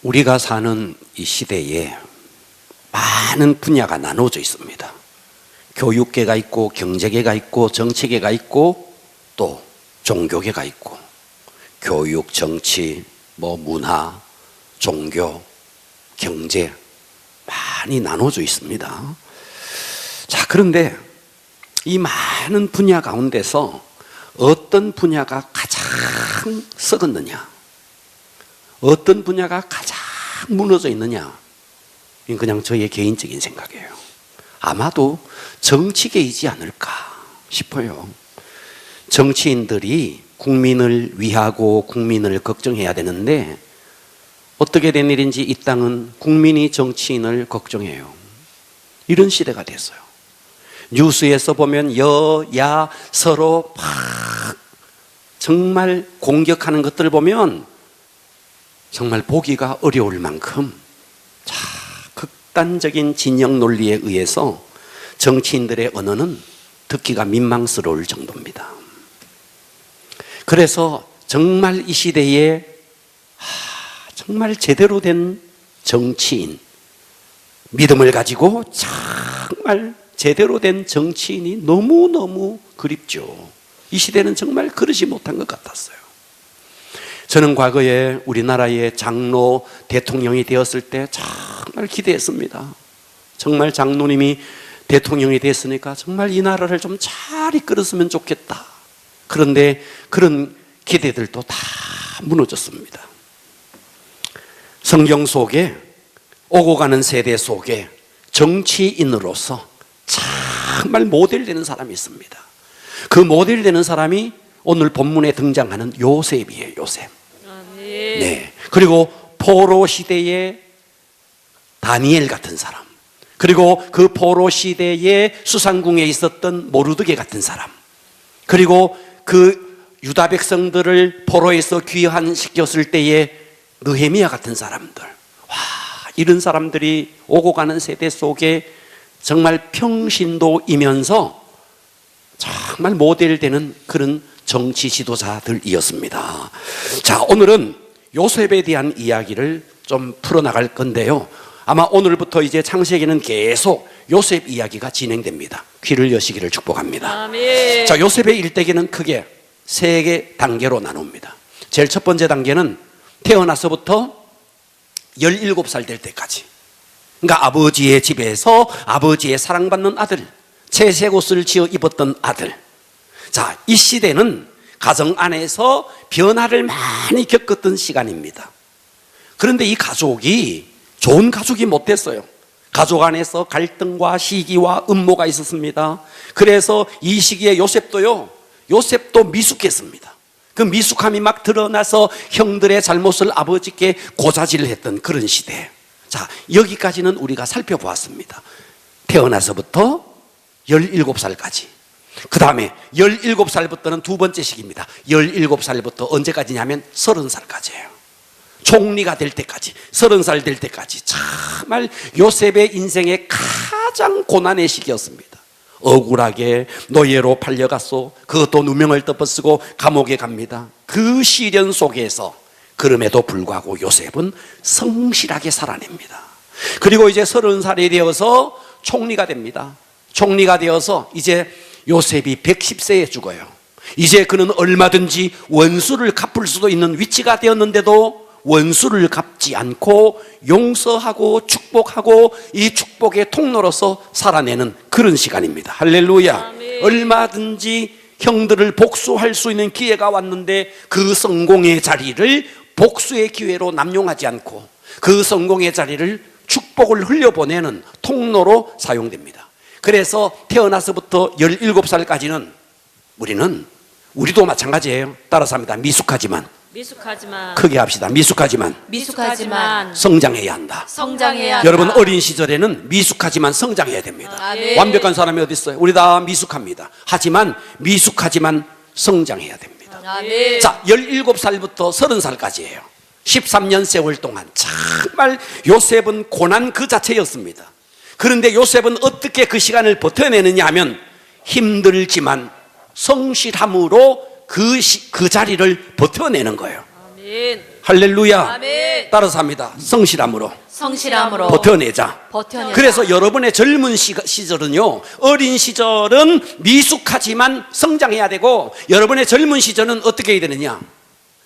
우리가 사는 이 시대에 많은 분야가 나눠져 있습니다. 교육계가 있고 경제계가 있고 정치계가 있고 또 종교계가 있고 교육, 정치, 문화, 종교, 경제 많이 나눠져 있습니다. 자, 그런데 이 많은 분야 가운데서 어떤 분야가 가장 썩었느냐, 어떤 분야가 가장 무너져 있느냐, 이건 그냥 저의 개인적인 생각이에요. 아마도 정치계이지 않을까 싶어요. 정치인들이 국민을 위하고 국민을 걱정해야 되는데 어떻게 된 일인지 이 땅은 국민이 정치인을 걱정해요. 이런 시대가 됐어요. 뉴스에서 보면 여야 서로 막 정말 공격하는 것들을 보면 정말 보기가 어려울 만큼 극단적인 진영 논리에 의해서 정치인들의 언어는 듣기가 민망스러울 정도입니다. 그래서 정말 이 시대에 정말 제대로 된 정치인, 믿음을 가지고 정말 제대로 된 정치인이 너무너무 그립죠. 이 시대는 정말 그러지 못한 것 같았어요. 저는 과거에 우리나라의 장로 대통령이 되었을 때 정말 기대했습니다. 정말 장로님이 대통령이 됐으니까 정말 이 나라를 좀 잘 이끌었으면 좋겠다. 그런데 그런 기대들도 다 무너졌습니다. 성경 속에 오고 가는 세대 속에 정치인으로서 정말 모델되는 사람이 있습니다. 그 모델되는 사람이 오늘 본문에 등장하는 요셉이에요. 요셉. 네. 그리고 포로 시대의 다니엘 같은 사람, 그리고 그 포로 시대의 수상궁에 있었던 모르드게 같은 사람, 그리고 그 유다 백성들을 포로에서 귀환시켰을 때의 느헤미야 같은 사람들, 이런 사람들이 오고 가는 세대 속에 정말 평신도이면서 정말 모델되는 그런 정치 지도자들이었습니다. 자, 오늘은 요셉에 대한 이야기를 좀 풀어나갈 건데요. 아마 오늘부터 이제 창세기는 계속 요셉 이야기가 진행됩니다. 귀를 여시기를 축복합니다. 아멘. 자, 요셉의 일대기는 크게 세 개 단계로 나눕니다. 제일 첫 번째 단계는 태어나서부터 17살 될 때까지, 그러니까 아버지의 집에서 아버지의 사랑받는 아들, 채색 옷을 지어 입었던 아들. 자, 이 시대는 가정 안에서 변화를 많이 겪었던 시간입니다. 그런데 이 가족이 좋은 가족이 못 됐어요. 가족 안에서 갈등과 시기와 음모가 있었습니다. 그래서 이 시기에 요셉도 미숙했습니다. 그 미숙함이 막 드러나서 형들의 잘못을 아버지께 고자질을 했던 그런 시대. 자, 여기까지는 우리가 살펴보았습니다. 태어나서부터 17살까지. 그 다음에 17살부터는 두 번째 시기입니다. 17살부터 언제까지냐면 30살까지예요. 총리가 될 때까지, 30살 될 때까지 정말 요셉의 인생의 가장 고난의 시기였습니다. 억울하게 노예로 팔려갔소. 그것도 누명을 덮어쓰고 감옥에 갑니다. 그 시련 속에서 그럼에도 불구하고 요셉은 성실하게 살아냅니다. 그리고 이제 30살이 되어서 총리가 됩니다. 총리가 되어서 이제 요셉이 110세에 죽어요. 이제 그는 얼마든지 원수를 갚을 수도 있는 위치가 되었는데도 원수를 갚지 않고 용서하고 축복하고 이 축복의 통로로서 살아내는 그런 시간입니다. 할렐루야. 아멘. 얼마든지 형들을 복수할 수 있는 기회가 왔는데 그 성공의 자리를 복수의 기회로 남용하지 않고 그 성공의 자리를 축복을 흘려보내는 통로로 사용됩니다. 그래서 태어나서부터 17살까지는 우리도 마찬가지예요. 따라서 합니다. 미숙하지만 크게 합시다. 미숙하지만 성장해야 한다. 여러분, 어린 시절에는 미숙하지만 성장해야 됩니다. 아멘. 완벽한 사람이 어디 있어요? 우리 다 미숙합니다. 하지만 미숙하지만 성장해야 됩니다. 아멘. 자, 17살부터 30살까지예요 13년 세월 동안 정말 요셉은 고난 그 자체였습니다. 그런데 요셉은 어떻게 그 버텨내느냐 하면 힘들지만 성실함으로 그 자리를 버텨내는 거예요. 아멘. 할렐루야. 아멘. 따라서 합니다. 성실함으로 성실함으로 버텨내자. 버텨내자. 그래서 여러분의 젊은 시절은요, 어린 시절은 미숙하지만 성장해야 되고, 여러분의 젊은 시절은 어떻게 해야 되느냐?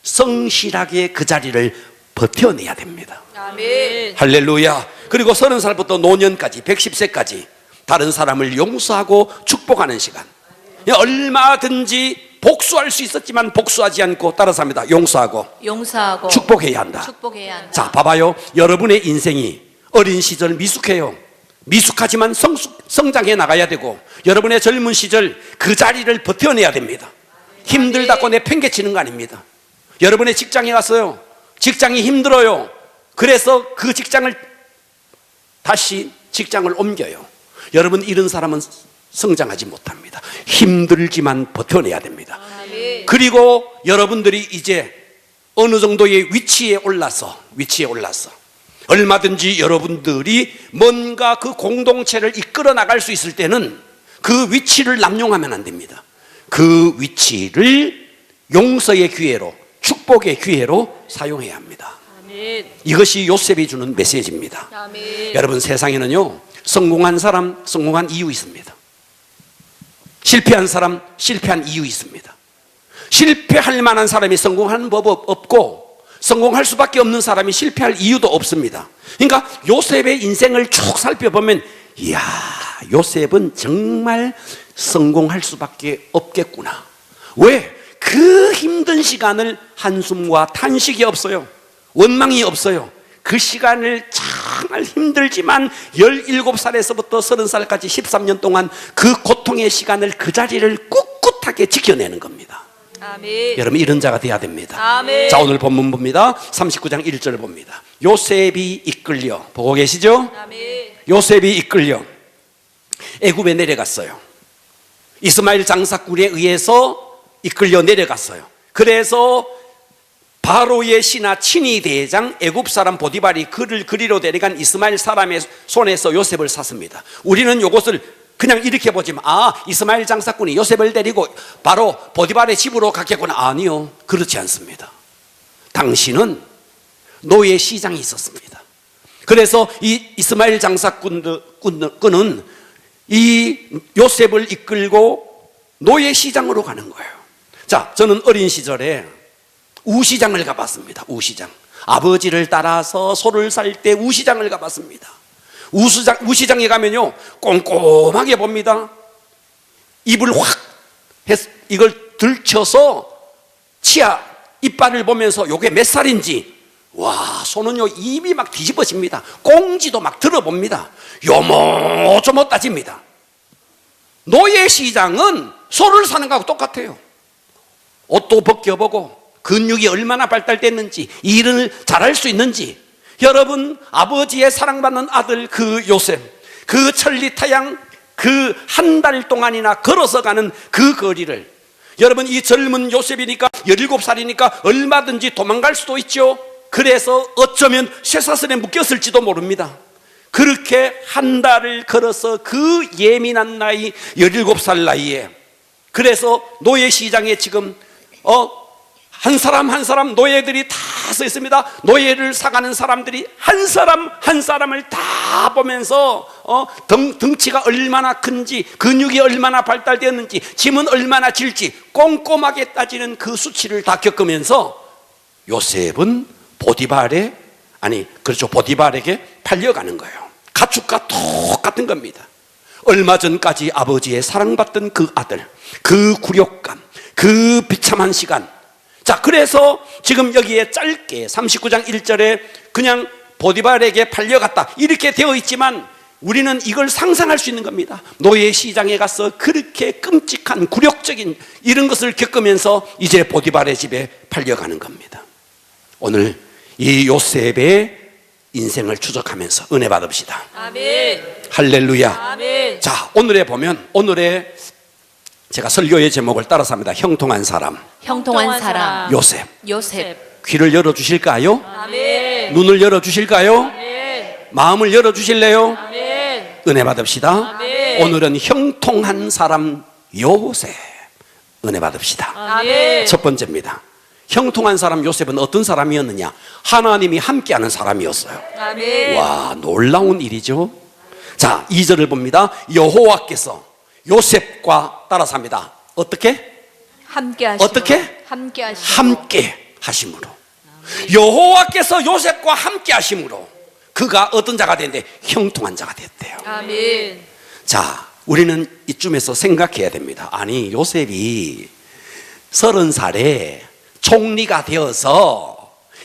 성실하게 그 자리를 버텨내야 됩니다. 아멘. 할렐루야. 그리고 30살부터 노년까지 110세까지 다른 사람을 용서하고 축복하는 시간. 얼마든지 복수할 수 있었지만 복수하지 않고, 따라서 합니다. 용서하고 축복해야 한다. 축복해야 한다. 자, 봐봐요. 여러분의 인생이 어린 시절 미숙해요. 미숙하지만 성장해 나가야 되고, 여러분의 젊은 시절 그 자리를 버텨내야 됩니다. 힘들다고 내팽개치는 거 아닙니다. 여러분의 직장에 갔어요. 직장이 힘들어요. 그래서 그 직장을 다시 직장을 옮겨요. 여러분, 이런 사람은 성장하지 못합니다. 힘들지만 버텨내야 됩니다. 그리고 여러분들이 이제 어느 정도의 위치에 올라서 얼마든지 여러분들이 뭔가 그 공동체를 이끌어 나갈 수 있을 때는 그 위치를 남용하면 안 됩니다. 그 위치를 용서의 기회로, 축복의 기회로 사용해야 합니다. 아멘. 이것이 요셉이 주는 메시지입니다. 아멘. 여러분, 세상에는요, 성공한 사람 성공한 이유 있습니다. 실패한 사람 실패한 이유 있습니다. 실패할 만한 사람이 성공하는 법 없고, 성공할 수밖에 없는 사람이 실패할 이유도 없습니다. 그러니까 요셉의 인생을 쭉 살펴보면, 이야, 요셉은 정말 성공할 수밖에 없겠구나. 왜? 그 힘든 시간을 한숨과 탄식이 없어요. 원망이 없어요. 그 시간을 정말 힘들지만 17살에서부터 30살까지 13년 동안 그 고통의 시간을, 그 자리를 꿋꿋하게 지켜내는 겁니다. 아멘. 여러분, 이런 자가 돼야 됩니다. 아멘. 자, 오늘 본문 봅니다. 39장 1절을 봅니다. 요셉이 이끌려, 보고 계시죠? 아멘. 요셉이 이끌려 애굽에 내려갔어요. 이스마엘 장사꾼에 의해서 이끌려 내려갔어요. 그래서 바로의 신하 친위 대장 애굽 사람 보디발이 그를 그리로 데려간 이스마엘 사람의 손에서 요셉을 샀습니다. 우리는 이것을 그냥 이렇게 보지만, 이스마엘 장사꾼이 요셉을 데리고 바로 보디발의 집으로 갔겠구나. 아니요, 그렇지 않습니다. 당시는 노예 시장이 있었습니다. 그래서 이 이스마엘 장사꾼은 이 요셉을 이끌고 노예 시장으로 가는 거예요. 자, 저는 어린 시절에 우시장을 가봤습니다. 우시장. 아버지를 따라서 소를 살 때 우시장을 가봤습니다. 우시장에 가면요, 꼼꼼하게 봅니다. 입을 확 이걸 들쳐서 치아 이빨을 보면서 요게 몇 살인지, 와, 소는요 입이 막 뒤집어집니다. 꽁지도 막 들어봅니다. 요모조모 따집니다. 노예 시장은 소를 사는 거하고 똑같아요. 옷도 벗겨보고, 근육이 얼마나 발달됐는지, 일을 잘할 수 있는지. 여러분, 아버지의 사랑받는 아들 그 요셉, 그 천리타양 그 한 달 동안이나 걸어서 가는 그 거리를, 여러분, 이 젊은 요셉이니까 17살이니까 얼마든지 도망갈 수도 있죠. 그래서 어쩌면 쇠사슬에 묶였을지도 모릅니다. 그렇게 한 달을 걸어서 그 예민한 나이, 17살 나이에, 그래서 노예 시장에 지금 한 사람 한 사람 노예들이 다 서 있습니다. 노예를 사가는 사람들이 한 사람 한 사람을 다 보면서 덩치가 얼마나 큰지, 근육이 얼마나 발달되었는지, 짐은 얼마나 질지 꼼꼼하게 따지는 그 수치를 다 겪으면서 요셉은 보디발에게 팔려가는 거예요. 가축과 똑같은 겁니다. 얼마 전까지 아버지의 사랑받던 그 아들, 그 굴욕감, 그 비참한 시간. 자, 그래서 지금 여기에 짧게 39장 1절에 그냥 보디발에게 팔려갔다 이렇게 되어 있지만, 우리는 이걸 상상할 수 있는 겁니다. 노예 시장에 가서 그렇게 끔찍한 굴욕적인 이런 것을 겪으면서 이제 보디발의 집에 팔려가는 겁니다. 오늘 이 요셉의 인생을 추적하면서 은혜 받읍시다. 아멘. 할렐루야. 아멘. 자, 오늘에 보면, 오늘의 제가 설교의 제목을 따라서 합니다. 형통한 사람. 형통한 사람. 요셉. 요셉. 귀를 열어주실까요? 아멘. 눈을 열어주실까요? 아멘. 마음을 열어주실래요? 아멘. 은혜 받읍시다. 아멘. 오늘은 형통한 사람 요셉. 은혜 받읍시다. 아멘. 첫 번째입니다. 형통한 사람 요셉은 어떤 사람이었느냐? 하나님이 함께하는 사람이었어요. 아멘. 와, 놀라운 일이죠. 자, 2절을 봅니다. 여호와께서 요셉과 따라서 합니다. 어떻게? 함께 하심으로. 어떻게? 함께 하심으로. 함께 하심으로. 여호와께서 요셉과 함께 하심으로 그가 어떤 자가 됐는데? 형통한 자가 됐대요. 아멘. 자, 우리는 이쯤에서 생각해야 됩니다. 아니, 요셉이 30살에 총리가 되어서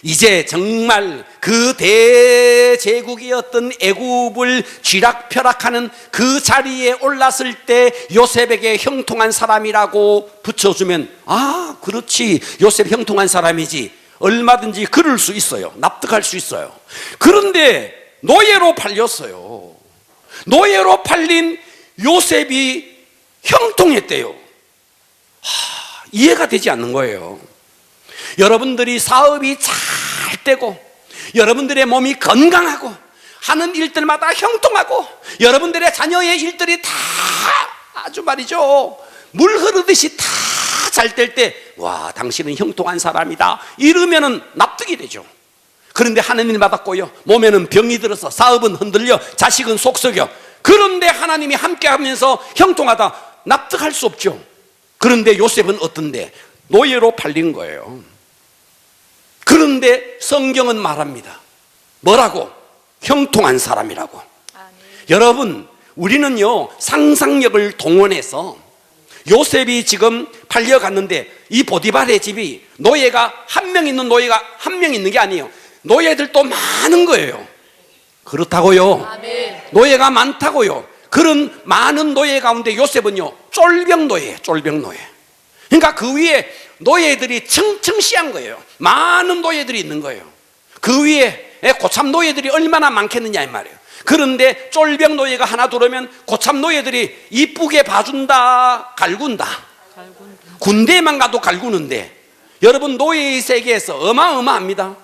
이제 정말 그 대제국이었던 애굽을 쥐락펴락하는 그 자리에 올랐을 때 요셉에게 형통한 사람이라고 붙여주면, 아, 그렇지, 요셉 형통한 사람이지, 얼마든지 그럴 수 있어요. 납득할 수 있어요. 그런데 노예로 팔렸어요. 노예로 팔린 요셉이 형통했대요. 이해가 되지 않는 거예요. 여러분들이 사업이 잘 되고 여러분들의 몸이 건강하고 하는 일들마다 형통하고 여러분들의 자녀의 일들이 다 아주 말이죠, 물 흐르듯이 다 잘 될 때, 와, 당신은 형통한 사람이다, 이러면은 납득이 되죠. 그런데 하는 일 받았고요, 몸에는 병이 들어서 사업은 흔들려 자식은 속썩여. 그런데 하나님이 함께하면서 형통하다, 납득할 수 없죠. 그런데 요셉은 어떤데? 노예로 팔린 거예요. 그런데 성경은 말합니다. 뭐라고? 형통한 사람이라고. 여러분, 우리는요 상상력을 동원해서 요셉이 지금 팔려갔는데 이 보디발의 집이 노예가 한 명 있는 노예가 한 명 있는 게 아니에요. 노예들도 많은 거예요. 그렇다고요. 아멘. 노예가 많다고요. 그런 많은 노예 가운데 요셉은요 쫄병 노예, 쫄병 노예. 그러니까 그 위에 노예들이 청청시한 거예요. 많은 노예들이 있는 거예요. 그 위에 고참 노예들이 얼마나 많겠느냐 이 말이에요. 그런데 쫄병 노예가 하나 들어오면 고참 노예들이 이쁘게 봐준다, 갈군다. 군대에만 가도 갈구는데, 여러분 노예의 세계에서 어마어마합니다.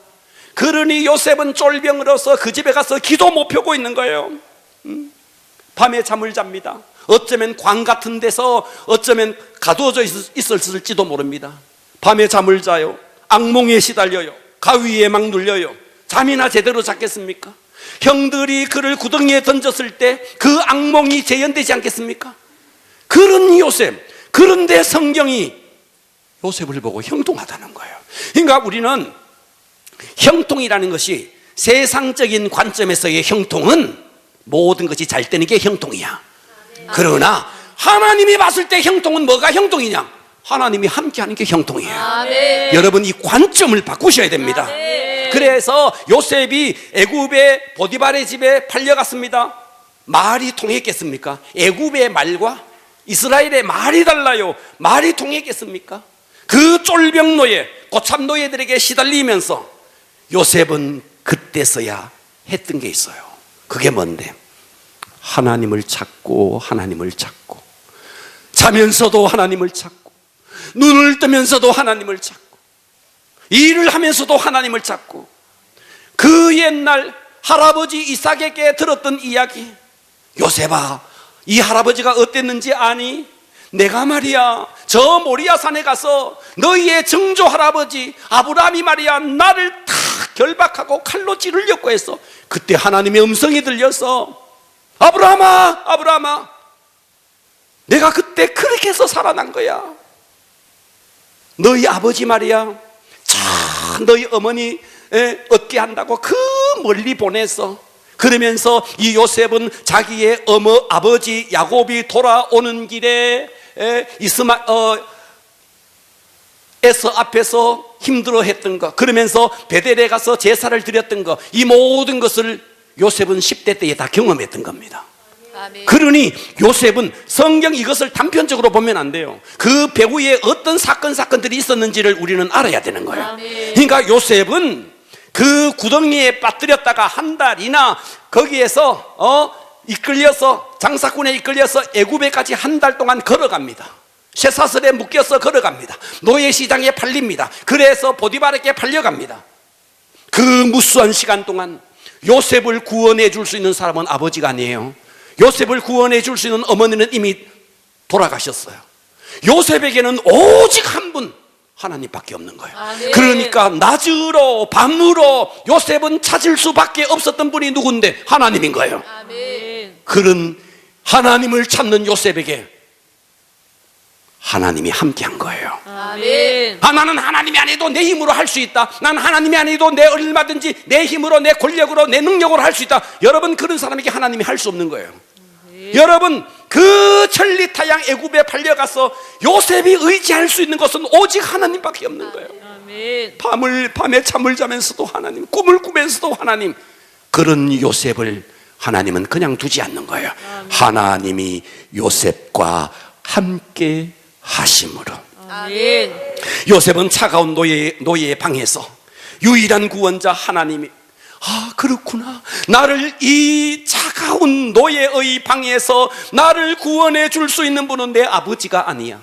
그러니 요셉은 쫄병으로서 그 집에 가서 기도 못 펴고 있는 거예요. 밤에 잠을 잡니다. 어쩌면 광 같은 데서 어쩌면 가두어져 있었을지도 모릅니다. 밤에 잠을 자요. 악몽에 시달려요. 가위에 막 눌려요. 잠이나 제대로 잤겠습니까? 형들이 그를 구덩이에 던졌을 때 그 악몽이 재현되지 않겠습니까? 그런 요셉. 그런데 성경이 요셉을 보고 형통하다는 거예요. 그러니까 우리는 형통이라는 것이 세상적인 관점에서의 형통은 모든 것이 잘 되는 게 형통이야. 그러나 하나님이 봤을 때 형통은 뭐가 형통이냐? 하나님이 함께하는 게 형통이에요. 아멘. 여러분 이 관점을 바꾸셔야 됩니다. 아멘. 그래서 요셉이 애굽의 보디발의 집에 팔려갔습니다. 말이 통했겠습니까? 애굽의 말과 이스라엘의 말이 달라요. 말이 통했겠습니까? 그 쫄병 노예, 고참 노예들에게 시달리면서 요셉은 그때서야 했던 게 있어요. 그게 뭔데? 하나님을 찾고 하나님을 찾고, 자면서도 하나님을 찾고, 눈을 뜨면서도 하나님을 찾고, 일을 하면서도 하나님을 찾고. 그 옛날 할아버지 이삭에게 들었던 이야기, 요셉아, 이 할아버지가 어땠는지 아니? 내가 말이야 저 모리아 산에 가서 너희의 증조 할아버지 아브라함이 말이야 나를 다 결박하고 칼로 찌르려고 했어. 그때 하나님의 음성이 들려서, 아브라함아, 아브라함아, 내가 그때 그렇게 해서 살아난 거야. 너희 아버지 말이야 너희 어머니 얻게 한다고 그 멀리 보내서, 그러면서 이 요셉은 자기의 아버지 야곱이 돌아오는 길에 에서 앞에서 힘들어했던 거, 그러면서 베델에 가서 제사를 드렸던 거, 이 모든 것을 요셉은 10대 때에 다 경험했던 겁니다. 아멘. 그러니 요셉은 성경 이것을 단편적으로 보면 안 돼요. 그 배후에 어떤 사건들이 있었는지를 우리는 알아야 되는 거예요. 아멘. 그러니까 요셉은 그 구덩이에 빠뜨렸다가 한 달이나 거기에서 이끌려서, 장사꾼에 이끌려서 애굽에까지 한 달 동안 걸어갑니다. 쇠사슬에 묶여서 걸어갑니다. 노예시장에 팔립니다. 그래서 보디발에게 팔려갑니다. 그 무수한 시간 동안 요셉을 구원해 줄 수 있는 사람은 아버지가 아니에요. 요셉을 구원해 줄 수 있는 어머니는 이미 돌아가셨어요. 요셉에게는 오직 한 분, 하나님밖에 없는 거예요. 아멘. 그러니까 낮으로 밤으로 요셉은 찾을 수밖에 없었던 분이 누군데 하나님인 거예요. 아멘. 그런 하나님을 찾는 요셉에게 하나님이 함께한 거예요. 아멘. 나는 하나님이 아니도 내 힘으로 할 수 있다. 난 하나님이 아니도 내 얼마든지 내 힘으로 내 권력으로 내 능력으로 할 수 있다. 여러분, 그런 사람에게 하나님이 할 수 없는 거예요. 여러분, 그 천리타양 애굽에 팔려가서 요셉이 의지할 수 있는 것은 오직 하나님밖에 없는 거예요. 아멘. 밤에 잠을 자면서도 하나님, 꿈을 꾸면서도 하나님. 그런 요셉을 하나님은 그냥 두지 않는 거예요. 하나님이 요셉과 함께 하심으로. 아멘. 요셉은 차가운 노예의 방에서 유일한 구원자 하나님이, 아, 그렇구나, 나를 이 차가운 노예의 방에서 나를 구원해 줄 수 있는 분은 내 아버지가 아니야.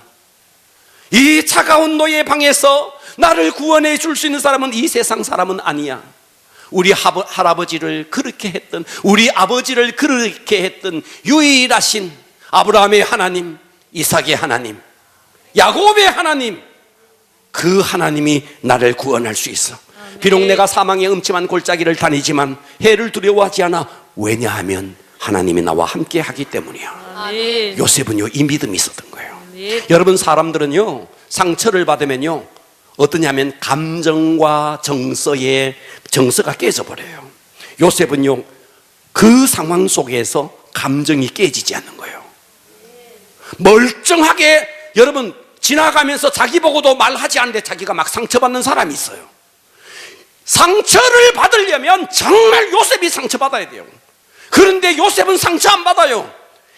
이 차가운 노예의 방에서 나를 구원해 줄 수 있는 사람은 이 세상 사람은 아니야. 우리 할아버지를 그렇게 했던, 우리 아버지를 그렇게 했던 유일하신 아브라함의 하나님, 이삭의 하나님, 야곱의 하나님, 그 하나님이 나를 구원할 수 있어. 비록 내가 사망의 음침한 골짜기를 다니지만 해를 두려워하지 않아. 왜냐하면 하나님이 나와 함께 하기 때문이야. 아멘. 요셉은요, 이 믿음이 있었던 거예요. 아멘. 여러분, 사람들은요, 상처를 받으면요, 어떠냐면 감정과 정서가 깨져버려요. 요셉은요, 그 상황 속에서 감정이 깨지지 않는 거예요. 멀쩡하게, 여러분, 지나가면서 자기 보고도 말하지 않는데 자기가 막 상처받는 사람이 있어요. 상처를 받으려면 정말 요셉이 상처받아야 돼요. 그런데 요셉은 상처 안 받아요.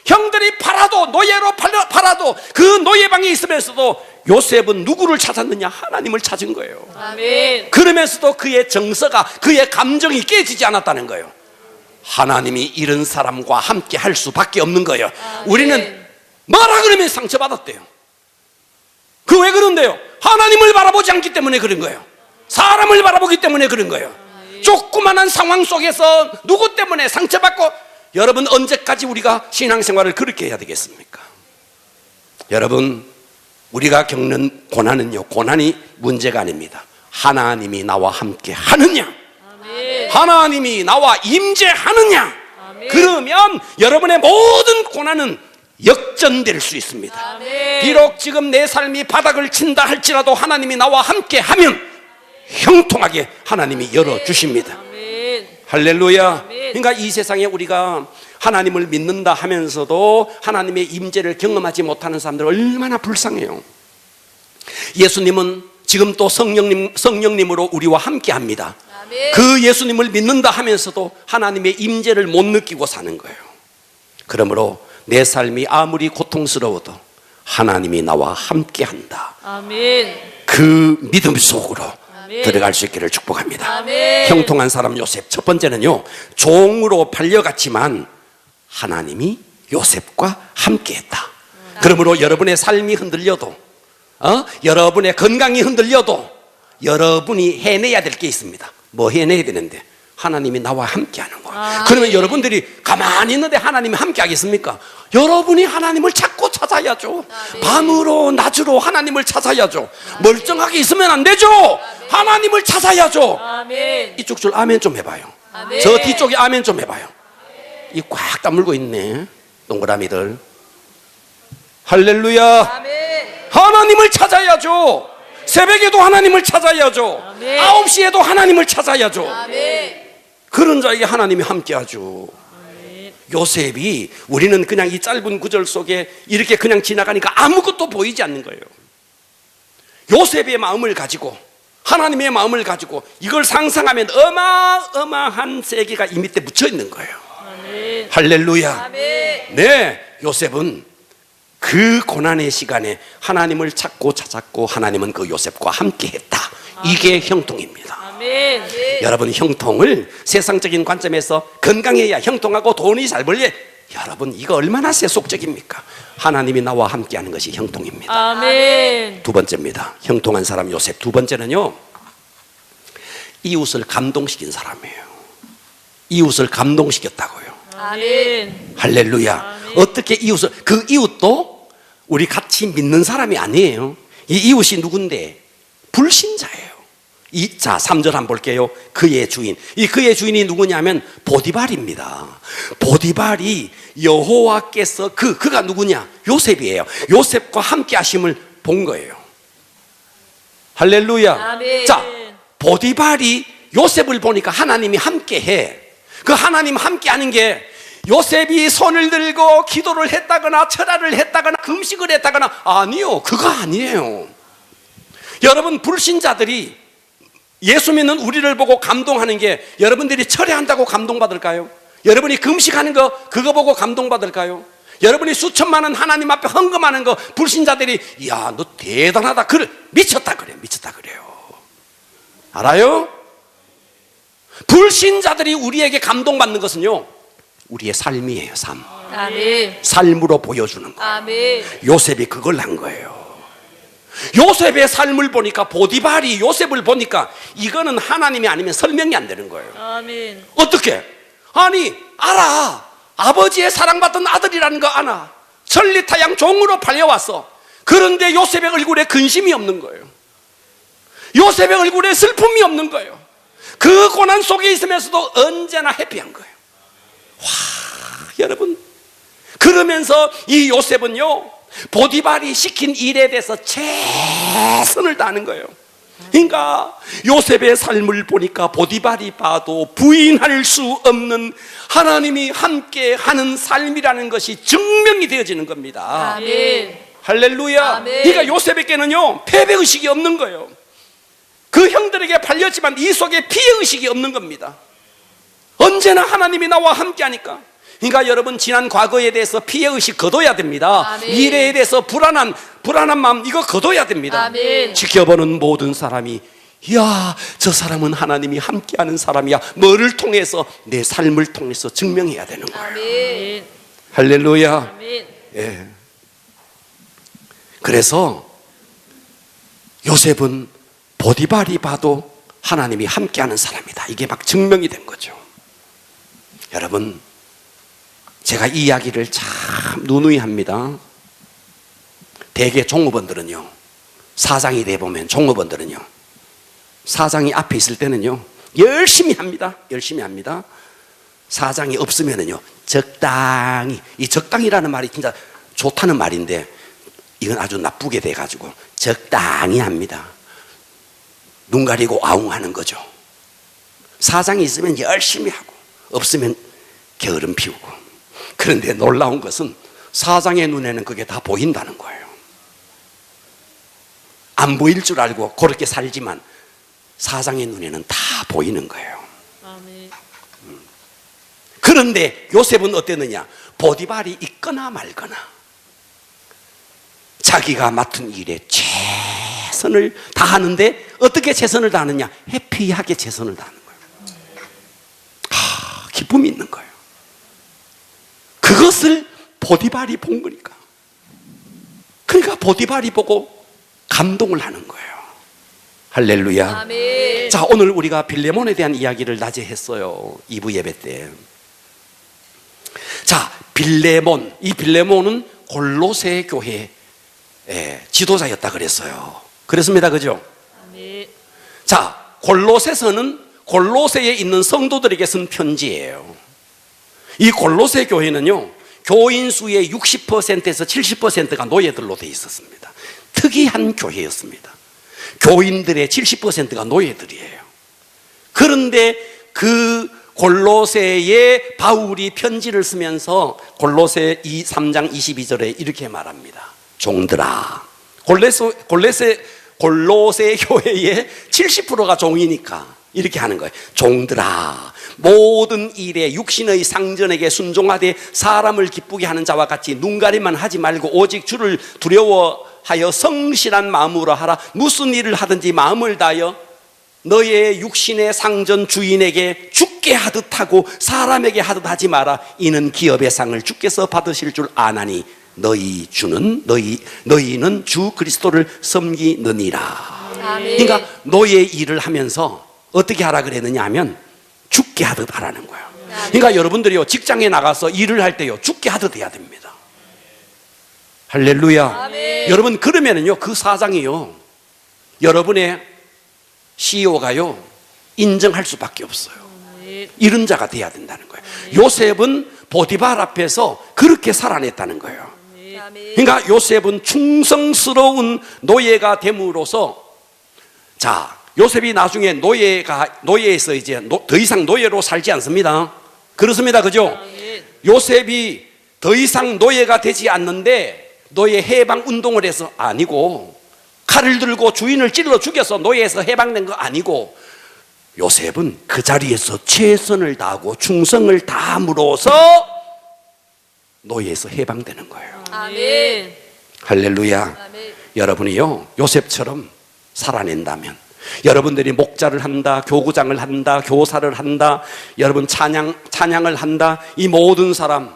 형들이 팔아도, 노예로 팔아도 그 노예방에 있으면서도 요셉은 누구를 찾았느냐? 하나님을 찾은 거예요. 아멘. 그러면서도 그의 정서가, 그의 감정이 깨지지 않았다는 거예요. 하나님이 이런 사람과 함께 할 수밖에 없는 거예요. 우리는 뭐라 그러면 상처받았대요. 그 왜 그런데요? 하나님을 바라보지 않기 때문에 그런 거예요. 사람을 바라보기 때문에 그런 거예요. 조그만한 상황 속에서 누구 때문에 상처받고. 여러분, 언제까지 우리가 신앙생활을 그렇게 해야 되겠습니까? 여러분, 우리가 겪는 고난은요, 고난이 문제가 아닙니다. 하나님이 나와 함께 하느냐, 아멘. 하나님이 나와 임재하느냐, 아멘. 그러면 여러분의 모든 고난은 역전될 수 있습니다. 아멘. 비록 지금 내 삶이 바닥을 친다 할지라도 하나님이 나와 함께 하면 형통하게 하나님이 열어주십니다. 아멘. 할렐루야. 아멘. 그러니까 이 세상에 우리가 하나님을 믿는다 하면서도 하나님의 임재를 경험하지 못하는 사람들 얼마나 불쌍해요. 예수님은 지금 또 성령님으로 우리와 함께 합니다. 아멘. 그 예수님을 믿는다 하면서도 하나님의 임재를 못 느끼고 사는 거예요. 그러므로 내 삶이 아무리 고통스러워도 하나님이 나와 함께 한다, 아멘. 그 믿음 속으로 아멘. 들어갈 수 있기를 축복합니다. 아멘. 형통한 사람 요셉, 첫 번째는요, 종으로 팔려갔지만 하나님이 요셉과 함께했다. 그러므로 여러분의 삶이 흔들려도, 여러분의 건강이 흔들려도 여러분이 해내야 될 게 있습니다. 뭐 해내야 되는데? 하나님이 나와 함께하는 거예요. 그러면 여러분들이 가만히 있는데 하나님이 함께 하겠습니까? 여러분이 하나님을 찾고 찾아야죠. 밤으로 낮으로 하나님을 찾아야죠. 멀쩡하게 있으면 안 되죠. 하나님을 찾아야죠. 아멘. 이쪽 줄 아멘 좀 해봐요. 아멘. 저 뒤쪽에 아멘 좀 해봐요. 이 꽉 다물고 있네, 동그라미들. 할렐루야. 아멘. 하나님을 찾아야죠. 새벽에도 하나님을 찾아야죠. 아멘. 9시에도 하나님을 찾아야죠. 아멘. 그런 자에게 하나님이 함께하죠. 요셉이, 우리는 그냥 이 짧은 구절 속에 이렇게 그냥 지나가니까 아무것도 보이지 않는 거예요. 요셉의 마음을 가지고, 하나님의 마음을 가지고 이걸 상상하면 어마어마한 세계가 이 밑에 묻혀 있는 거예요. 아멘. 할렐루야. 아멘. 네, 요셉은 그 고난의 시간에 하나님을 찾고 찾았고 하나님은 그 요셉과 함께 했다. 이게 형통입니다. 아멘. 여러분, 형통을 세상적인 관점에서 건강해야 형통하고 돈이 잘 벌려, 여러분, 이거 얼마나 세속적입니까? 하나님이 나와 함께 하는 것이 형통입니다. 아멘. 두 번째입니다. 형통한 사람 요셉. 두 번째는요, 이웃을 감동시킨 사람이에요. 이웃을 감동시켰다고요. 아멘. 할렐루야. 아멘. 어떻게 이웃을, 그 이웃도 우리 같이 믿는 사람이 아니에요. 이 이웃이 누군데? 불신자예요. 자, 3절 한번 볼게요. 그의 주인. 이 그의 주인이 누구냐면 보디발입니다. 보디발이 여호와께서 그가 누구냐? 요셉이에요. 요셉과 함께 하심을 본 거예요. 할렐루야. 아멘. 자, 보디발이 요셉을 보니까 하나님이 함께 해. 그 하나님 함께 하는 게 요셉이 손을 들고 기도를 했다거나 철야를 했다거나 금식을 했다거나 아니요. 그거 아니에요. 여러분, 불신자들이 예수 믿는 우리를 보고 감동하는 게 여러분들이 철야한다고 감동받을까요? 여러분이 금식하는 거 그거 보고 감동받을까요? 여러분이 수천만 원 하나님 앞에 헌금하는 거 불신자들이 야, 너 대단하다 그래, 미쳤다 그래, 미쳤다 그래요. 알아요? 불신자들이 우리에게 감동받는 것은요, 우리의 삶이에요. 삶. 아멘. 삶으로 보여주는 거예요. 아멘. 요셉이 그걸 한 거예요. 요셉의 삶을 보니까, 보디발이 요셉을 보니까 이거는 하나님이 아니면 설명이 안 되는 거예요. 아멘. 어떻게? 아니, 알아. 아버지의 사랑받던 아들이라는 거 알아. 천리타양 종으로 팔려왔어. 그런데 요셉의 얼굴에 근심이 없는 거예요. 요셉의 얼굴에 슬픔이 없는 거예요. 그 고난 속에 있으면서도 언제나 해피한 거예요. 와, 여러분, 그러면서 이 요셉은요, 보디발이 시킨 일에 대해서 최선을 다하는 거예요. 그러니까 요셉의 삶을 보니까 보디발이 봐도 부인할 수 없는 하나님이 함께 하는 삶이라는 것이 증명이 되어지는 겁니다. 아멘. 할렐루야. 아멘. 그러니까 요셉에게는요, 패배의식이 없는 거예요. 그 형들에게 팔렸지만 이 속에 피해의식이 없는 겁니다. 언제나 하나님이 나와 함께 하니까. 그러니까 여러분, 지난 과거에 대해서 피해의식 거둬야 됩니다. 아멘. 미래에 대해서 불안한 마음, 이거 거둬야 됩니다. 아멘. 지켜보는 모든 사람이, 이야, 저 사람은 하나님이 함께하는 사람이야. 뭐를 통해서? 내 삶을 통해서 증명해야 되는 거예요. 아멘. 할렐루야. 아멘. 예. 그래서 요셉은 보디발이 봐도 하나님이 함께하는 사람이다, 이게 막 증명이 된 거죠. 여러분, 제가 이 이야기를 참 누누이 합니다. 대개 종업원들은요, 사장이 돼보면 종업원들은요, 사장이 앞에 있을 때는요 열심히 합니다. 열심히 합니다. 사장이 없으면은요 적당히, 이 적당이라는 말이 진짜 좋다는 말인데 이건 아주 나쁘게 돼가지고 적당히 합니다. 눈 가리고 아웅하는 거죠. 사장이 있으면 열심히 하고 없으면 게으름 피우고. 그런데 놀라운 것은 사장의 눈에는 그게 다 보인다는 거예요. 안 보일 줄 알고 그렇게 살지만 사장의 눈에는 다 보이는 거예요. 아멘. 그런데 요셉은 어땠느냐? 보디발이 있거나 말거나 자기가 맡은 일에 최선을 다하는데, 어떻게 최선을 다하느냐? 해피하게 최선을 다하는 거예요. 기쁨이 있는 거예요. 그것을 보디발이 본 거니까. 그러니까 보디발이 보고 감동을 하는 거예요. 할렐루야. 아멘. 자, 오늘 우리가 빌레몬에 대한 이야기를 낮에 했어요. 2부 예배 때. 자, 빌레몬. 이 빌레몬은 골로새 교회의 지도자였다 그랬어요. 그렇습니다. 그죠? 아멘. 자, 골로새서는 골로새에 있는 성도들에게 쓴 편지예요. 이 골로새 교회는요, 교인 수의 60%에서 70%가 노예들로 되어 있었습니다. 특이한 교회였습니다. 교인들의 70%가 노예들이에요. 그런데 그 골로새에 바울이 편지를 쓰면서 골로새 3장 22절에 이렇게 말합니다. 종들아, 골로새 교회의 70%가 종이니까 이렇게 하는 거예요. 종들아, 모든 일에 육신의 상전에게 순종하되 사람을 기쁘게 하는 자와 같이 눈가림만 하지 말고 오직 주를 두려워하여 성실한 마음으로 하라. 무슨 일을 하든지 마음을 다하여 너의 육신의 상전 주인에게 주께 하듯 하고 사람에게 하듯 하지 마라. 이는 기업의 상을 주께서 받으실 줄 아나니 너희는 주 그리스도를 섬기느니라. 아멘. 그러니까 너의 일을 하면서 어떻게 하라 그랬느냐 하면 죽게 하듯 하라는 거예요. 그러니까 여러분들이요, 직장에 나가서 일을 할 때요, 죽게 하듯 해야 됩니다. 할렐루야. 아멘. 여러분, 그러면은요, 그 사장이요, 여러분의 CEO가요 인정할 수밖에 없어요. 아멘. 이런 자가 돼야 된다는 거예요. 요셉은 보디발 앞에서 그렇게 살아냈다는 거예요. 그러니까 요셉은 충성스러운 노예가 됨으로써, 자, 요셉이 나중에 노예에서 이제 더 이상 노예로 살지 않습니다. 그렇습니다. 그죠? 요셉이 더 이상 노예가 되지 않는데 노예 해방 운동을 해서 아니고, 칼을 들고 주인을 찔러 죽여서 노예에서 해방된 거 아니고, 요셉은 그 자리에서 최선을 다하고 충성을 다함으로써 노예에서 해방되는 거예요. 아멘. 할렐루야. 아멘. 여러분이요 요셉처럼 살아낸다면, 여러분들이 목자를 한다, 교구장을 한다, 교사를 한다, 여러분 찬양을 한다, 이 모든 사람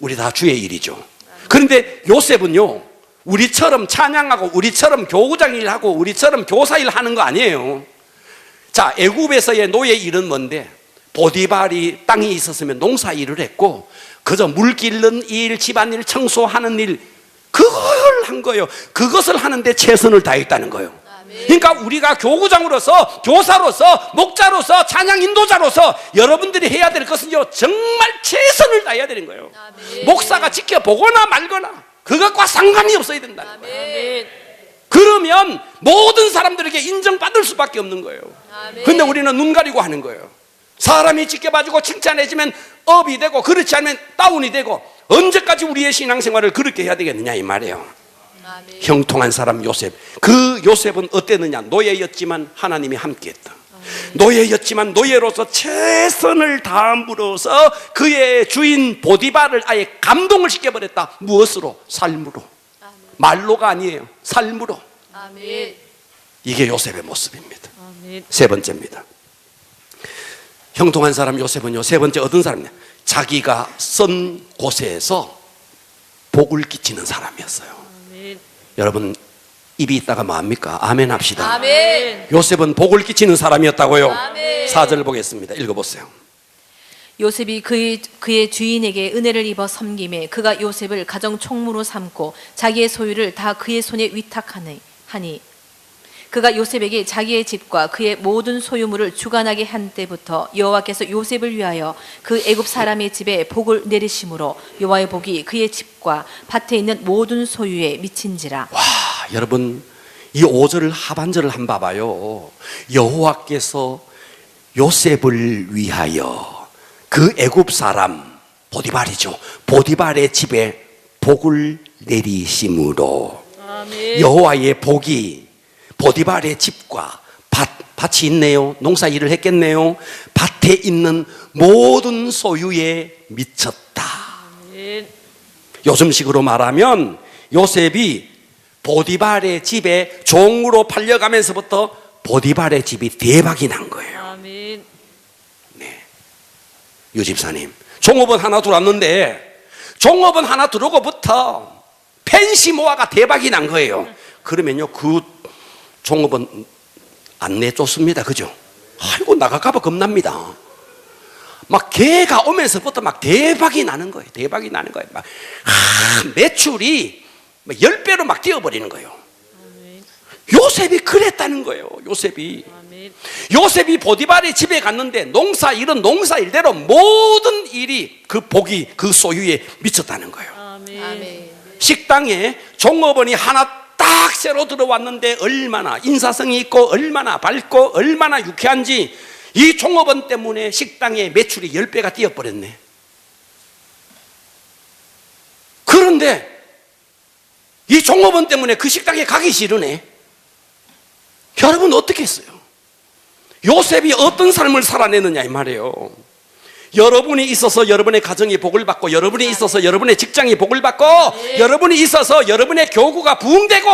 우리 다 주의 일이죠. 그런데 요셉은요 우리처럼 찬양하고 우리처럼 교구장 일하고 우리처럼 교사 일 하는 거 아니에요. 자, 애굽에서의 노예 일은 뭔데? 보디발이 땅이 있었으면 농사 일을 했고 그저 물 기르는 일, 집안일 청소하는 일, 그걸 한 거예요. 그것을 하는데 최선을 다했다는 거예요. 그러니까 우리가 교구장으로서, 교사로서, 목자로서, 찬양 인도자로서 여러분들이 해야 될 것은요 정말 최선을 다해야 되는 거예요. 목사가 지켜보거나 말거나 그것과 상관이 없어야 된다는 거예요. 아멘. 그러면 모든 사람들에게 인정받을 수밖에 없는 거예요. 근데 우리는 눈 가리고 하는 거예요. 사람이 지켜봐주고 칭찬해주면 업이 되고, 그렇지 않으면 다운이 되고, 언제까지 우리의 신앙생활을 그렇게 해야 되겠느냐 이 말이에요. 아멘. 형통한 사람 요셉, 그 요셉은 어땠느냐? 노예였지만 하나님이 함께했다. 노예였지만 노예로서 최선을 다함으로써 그의 주인 보디발을 아예 감동을 시켜버렸다. 무엇으로? 삶으로. 말로가 아니에요. 삶으로. 아멘. 이게 요셉의 모습입니다. 아멘. 세 번째입니다. 형통한 사람 요셉은요, 세 번째 어떤 사람이냐? 자기가 선 곳에서 복을 끼치는 사람이었어요. 아멘. 여러분 입이 있다가 뭐합니까? 아멘 합시다. 아멘. 요셉은 복을 끼치는 사람이었다고요. 아멘. 4절 보겠습니다. 읽어보세요. 요셉이 그의 주인에게 은혜를 입어 섬김에 그가 요셉을 가정 총무로 삼고 자기의 소유를 다 그의 손에 위탁하니 그가 요셉에게 자기의 집과 그의 모든 소유물을 주관하게 한 때부터 여호와께서 요셉을 위하여 그 애굽 사람의 집에 복을 내리심으로 여호와의 복이 그의 집과 밭에 있는 모든 소유에 미친지라. 와, 여러분 이 5절 하반절을 한번 봐봐요. 여호와께서 요셉을 위하여 그 애굽 사람 보디발이죠. 보디발의 집에 복을 내리심으로 아멘. 여호와의 복이 보디발의 집과 밭이 있네요. 농사 일을 했겠네요. 밭에 있는 모든 소유에 미쳤다. 아멘. 요즘식으로 말하면 요셉이 보디발의 집에 종으로 팔려가면서부터 보디발의 집이 대박이 난 거예요. 아멘. 유 집사님, 종업원 하나 들어왔는데 종업원 하나 들어오고부터 펜시모아가 대박이 난 거예요. 그러면요 그 종업원 안 내쫓습니다. 그죠? 아이고 나갈까봐 겁납니다. 막 개가 오면서부터 막 대박이 나는 거예요. 대박이 나는 거예요. 막 매출이 10배로 막 뛰어버리는 거예요. 아멘. 요셉이 그랬다는 거예요. 아멘. 요셉이 보디발의 집에 갔는데 농사 일은 농사 일대로 모든 일이 그 복이 그 소유에 미쳤다는 거예요. 아멘. 식당에 종업원이 하나 딱 새로 들어왔는데 얼마나 인사성이 있고 얼마나 밝고 얼마나 유쾌한지 이 종업원 때문에 식당의 매출이 10배가 뛰어버렸네. 그런데 이 종업원 때문에 그 식당에 가기 싫으네. 여러분 어떻게 했어요? 요셉이 어떤 삶을 살아내느냐 이 말이에요. 여러분이 있어서 여러분의 가정이 복을 받고, 여러분이 있어서 여러분의 직장이 복을 받고, 여러분이 있어서 여러분의 교구가 부흥되고,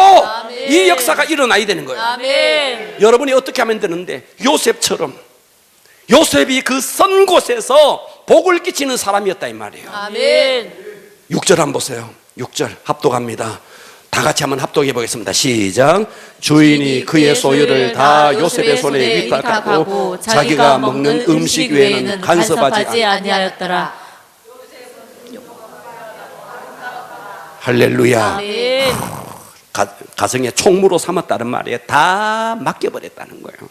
이 역사가 일어나야 되는 거예요. 아멘. 여러분이 어떻게 하면 되는데, 요셉처럼 요셉이 그 선 곳에서 복을 끼치는 사람이었다 이 말이에요. 아멘. 6절 한번 보세요. 6절 합독합니다. 다 같이 한번 합독해 보겠습니다. 시작. 주인이 그의 소유를 다 요셉의 손에 위탁하고 자기가 먹는 음식 외에는 간섭하지 아니하였더라. 할렐루야. 아멘. 가정의 총무로 삼았다는 말에 다 맡겨버렸다는 거예요.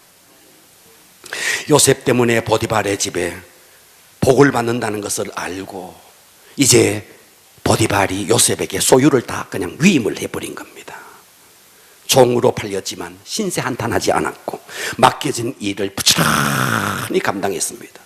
요셉 때문에 보디발의 집에 복을 받는다는 것을 알고 이제 보디발이 요셉에게 소유를 다 그냥 위임을 해버린 겁니다. 종으로 팔렸지만 신세 한탄하지 않았고 맡겨진 일을 부지런히 감당했습니다.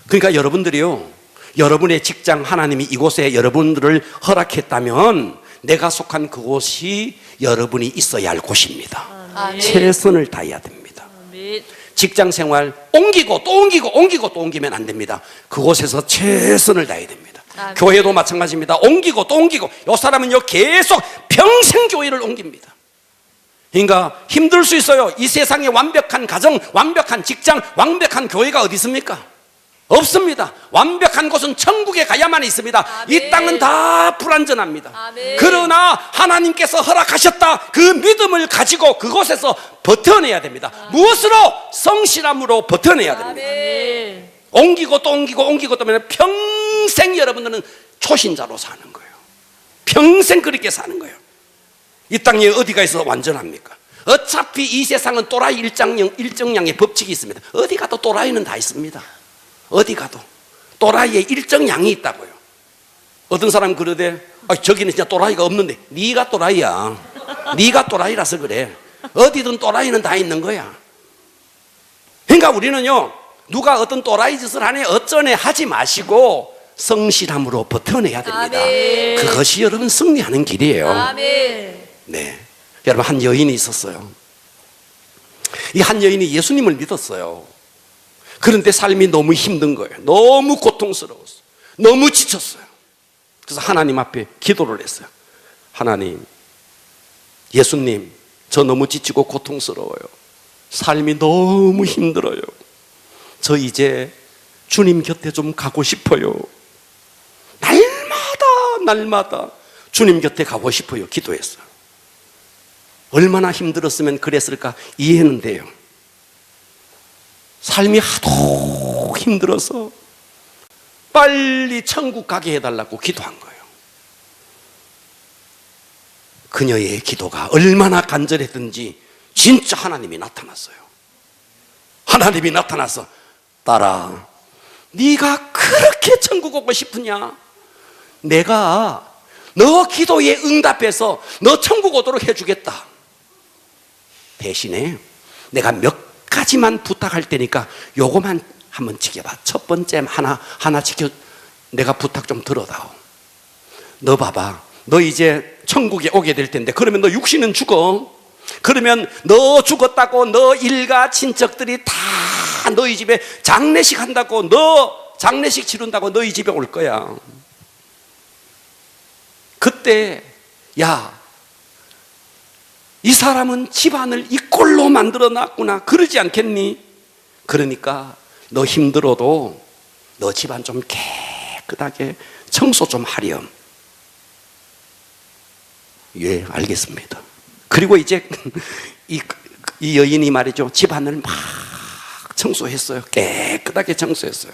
그러니까 여러분들이요, 여러분의 직장 하나님이 이곳에 여러분들을 허락했다면 내가 속한 그곳이 여러분이 있어야 할 곳입니다. 아멘. 최선을 다해야 됩니다. 아멘. 직장 생활 옮기고 또 옮기고 옮기고 또 옮기면 안 됩니다. 그곳에서 최선을 다해야 됩니다. 아멘. 교회도 마찬가지입니다. 옮기고 또 옮기고, 요 사람은요 계속 평생 교회를 옮깁니다. 그러니까 힘들 수 있어요. 이 세상에 완벽한 가정, 완벽한 직장, 완벽한 교회가 어디 있습니까? 없습니다. 완벽한 곳은 천국에 가야만 있습니다. 이 아멘. 땅은 다 불완전합니다. 아멘. 그러나 하나님께서 허락하셨다, 그 믿음을 가지고 그곳에서 버텨내야 됩니다. 무엇으로? 성실함으로 버텨내야 됩니다. 아멘. 옮기고 또 옮기고 옮기고 또 하면 평생 여러분들은 초신자로 사는 거예요. 평생 그렇게 사는 거예요. 이 땅에 어디가 있어 완전합니까? 어차피 이 세상은 또라이 일정량의 법칙이 있습니다. 어디 가도 또라이는 다 있습니다. 어디 가도 또라이의 일정량이 있다고요. 어떤 사람 그러대, 저기는 진짜 또라이가 없는데. 네가 또라이야. 네가 또라이라서 그래. 어디든 또라이는 다 있는 거야. 그러니까 우리는요, 누가 어떤 또라이 짓을 하네 어쩌네 하지 마시고 성실함으로 버텨내야 됩니다. 아멘. 그것이 여러분 승리하는 길이에요. 아멘. 네, 여러분, 한 여인이 있었어요. 이 한 여인이 예수님을 믿었어요. 그런데 삶이 너무 힘든 거예요. 너무 고통스러웠어요. 너무 지쳤어요. 그래서 하나님 앞에 기도를 했어요. 하나님, 예수님, 저 너무 지치고 고통스러워요. 삶이 너무 힘들어요. 저 이제 주님 곁에 좀 가고 싶어요. 날마다 주님 곁에 가고 싶어요. 기도했어요. 얼마나 힘들었으면 그랬을까 이해는 돼요. 삶이 하도 힘들어서 빨리 천국 가게 해달라고 기도한 거예요. 그녀의 기도가 얼마나 간절했든지 진짜 하나님이 나타났어요. 하나님이 나타나서, 딸아, 네가 그렇게 천국 오고 싶으냐? 내가 너 기도에 응답해서 너 천국 오도록 해주겠다. 대신에 내가 몇 가지만 부탁할 테니까 요거만 한번 지켜봐. 첫 번째 하나 지켜. 내가 부탁 좀 들어다오. 너 봐봐, 너 이제 천국에 오게 될 텐데, 그러면 너 육신은 죽어. 그러면 너 죽었다고 너 일가 친척들이 다 너희 집에 장례식 한다고, 너 장례식 치른다고 너희 집에 올 거야. 그때 야, 이 사람은 집안을 이 꼴로 만들어 놨구나, 그러지 않겠니? 그러니까 너 힘들어도 너 집안 좀 깨끗하게 청소 좀 하렴. 예, 알겠습니다. 그리고 이제 이 여인이 말이죠, 집안을 막 청소했어요. 깨끗하게 청소했어요.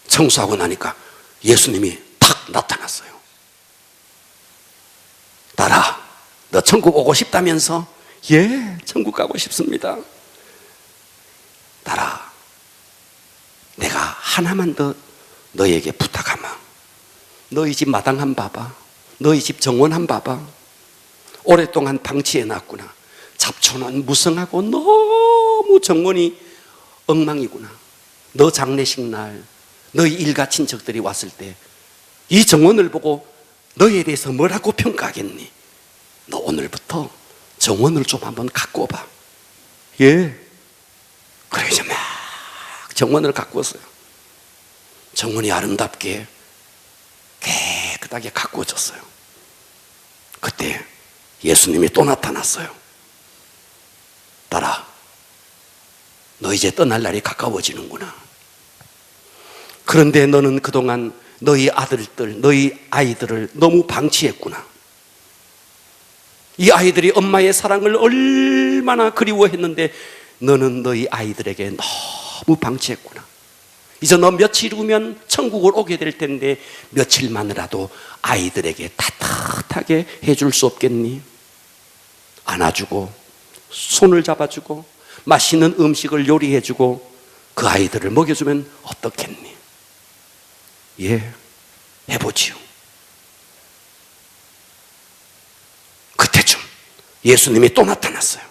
청소하고 나니까 예수님이 탁 나타났어요. 딸아, 너 천국 오고 싶다면서? 예, 천국 가고 싶습니다. 딸아, 내가 하나만 더 너에게 부탁하마. 너희 집 마당 한 봐봐. 너희 집 정원 한 봐봐. 오랫동안 방치해놨구나. 잡초는 무성하고 너무 정원이 엉망이구나. 너 장례식 날 너희 일가 친척들이 왔을 때 이 정원을 보고 너희에 대해서 뭐라고 평가하겠니? 너 오늘부터 정원을 좀 한번 갖고 와봐. 예. 그래, 이제 막 정원을 갖고 왔어요. 정원이 아름답게 깨끗하게 가꾸어졌어요. 그때 예수님이 또 나타났어요. 딸아, 너 이제 떠날 날이 가까워지는구나. 그런데 너는 그동안 너희 아들들, 너희 아이들을 너무 방치했구나. 이 아이들이 엄마의 사랑을 얼마나 그리워했는데 너는 너희 아이들에게 너무 방치했구나. 이제 너 며칠 후면 천국을 오게 될 텐데 며칠만이라도 아이들에게 따뜻하게 해줄 수 없겠니? 안아주고 손을 잡아주고 맛있는 음식을 요리해주고 그 아이들을 먹여주면 어떻겠니? 예, 해보지요. 그때쯤 예수님이 또 나타났어요.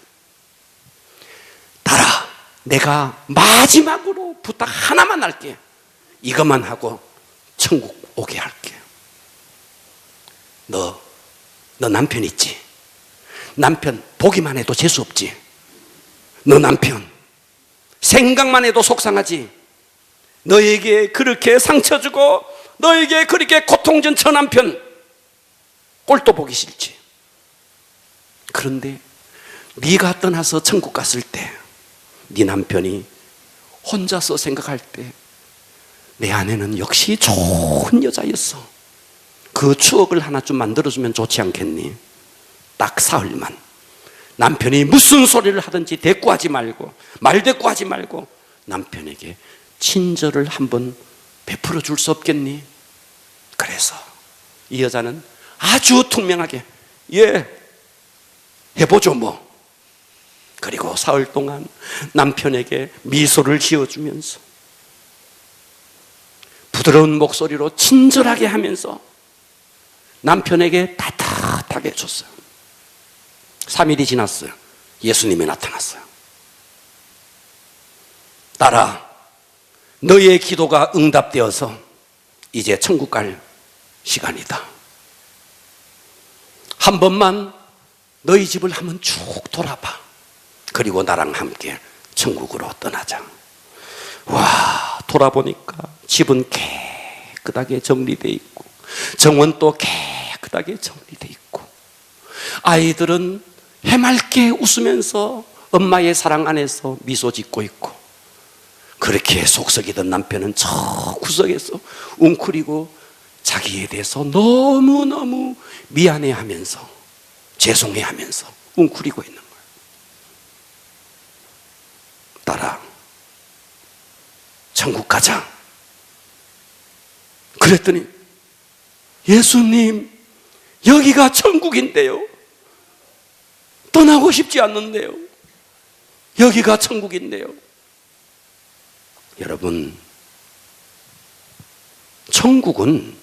따라, 내가 마지막으로 부탁 하나만 할게. 이것만 하고 천국 오게 할게. 너 남편 있지? 남편 보기만 해도 재수 없지? 너 남편 생각만 해도 속상하지? 너에게 그렇게 상처 주고 너에게 그렇게 고통 준 저 남편 꼴도 보기 싫지? 그런데 네가 떠나서 천국 갔을 때 네 남편이 혼자서 생각할 때 내 아내는 역시 좋은 여자였어. 그 추억을 하나 좀 만들어주면 좋지 않겠니? 딱 사흘만 남편이 무슨 소리를 하든지 대꾸하지 말고 말대꾸하지 말고 남편에게 친절을 한번 베풀어 줄 수 없겠니? 그래서 이 여자는 아주 투명하게 예, 해보죠 뭐. 그리고 사흘 동안 남편에게 미소를 지어주면서 부드러운 목소리로 친절하게 하면서 남편에게 따뜻하게 줬어요. 3일이 지났어요. 예수님이 나타났어요. 딸아, 너의 기도가 응답되어서 이제 천국 갈 시간이다. 한 번만 너희 집을 한번 쭉 돌아봐. 그리고 나랑 함께 천국으로 떠나자. 와, 돌아보니까 집은 깨끗하게 정리되어 있고 정원도 깨끗하게 정리되어 있고 아이들은 해맑게 웃으면서 엄마의 사랑 안에서 미소 짓고 있고 그렇게 속썩이던 남편은 저 구석에서 웅크리고 자기에 대해서 너무너무 미안해하면서 죄송해하면서 웅크리고 있는 거예요. 딸아, 천국 가자. 그랬더니 예수님, 여기가 천국인데요. 떠나고 싶지 않는데요. 여기가 천국인데요. 여러분, 천국은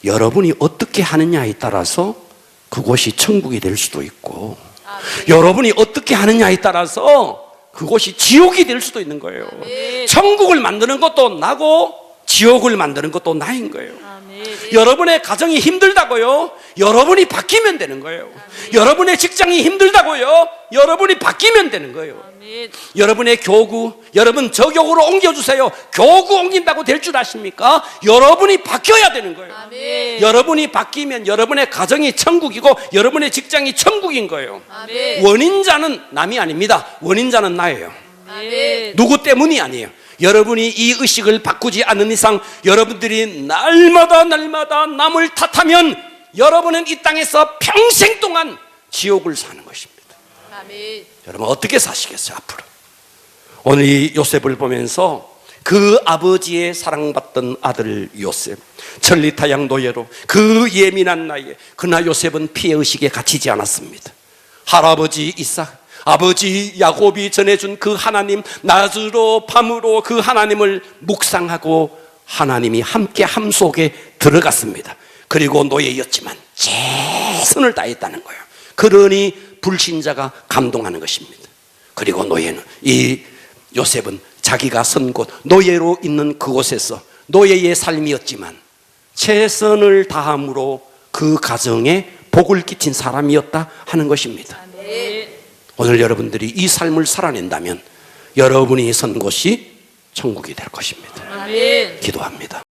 여러분이 어떻게 하느냐에 따라서 그곳이 천국이 될 수도 있고 여러분이 어떻게 하느냐에 따라서 그곳이 지옥이 될 수도 있는 거예요. 천국을 만드는 것도 나고 지옥을 만드는 것도 나인 거예요. 여러분의 가정이 힘들다고요? 여러분이 바뀌면 되는 거예요. 여러분의 직장이 힘들다고요? 여러분이 바뀌면 되는 거예요. 여러분의 교구, 여러분 저 교구로 옮겨주세요. 교구 옮긴다고 될 줄 아십니까? 여러분이 바뀌어야 되는 거예요. 여러분이 바뀌면 여러분의 가정이 천국이고 여러분의 직장이 천국인 거예요. 원인자는 남이 아닙니다. 원인자는 나예요. 누구 때문이 아니에요. 여러분이 이 의식을 바꾸지 않는 이상 여러분들이 날마다 남을 탓하면 여러분은 이 땅에서 평생 동안 지옥을 사는 것입니다. 여러분 어떻게 사시겠어요 앞으로? 오늘 이 요셉을 보면서 그 아버지의 사랑받던 아들 요셉, 천리타양 노예로 그 예민한 나이에 그러나 요셉은 피해의식에 갇히지 않았습니다. 할아버지 이삭, 아버지 야곱이 전해준 그 하나님, 낮으로 밤으로 그 하나님을 묵상하고 하나님이 함께 함 속에 들어갔습니다. 그리고 노예였지만 최선을 다했다는 거예요. 그러니 불신자가 감동하는 것입니다. 그리고 노예는, 이 요셉은 자기가 선 곳 노예로 있는 그곳에서 노예의 삶이었지만 최선을 다함으로 그 가정에 복을 끼친 사람이었다 하는 것입니다. 오늘 여러분들이 이 삶을 살아낸다면 여러분이 선 곳이 천국이 될 것입니다. 기도합니다.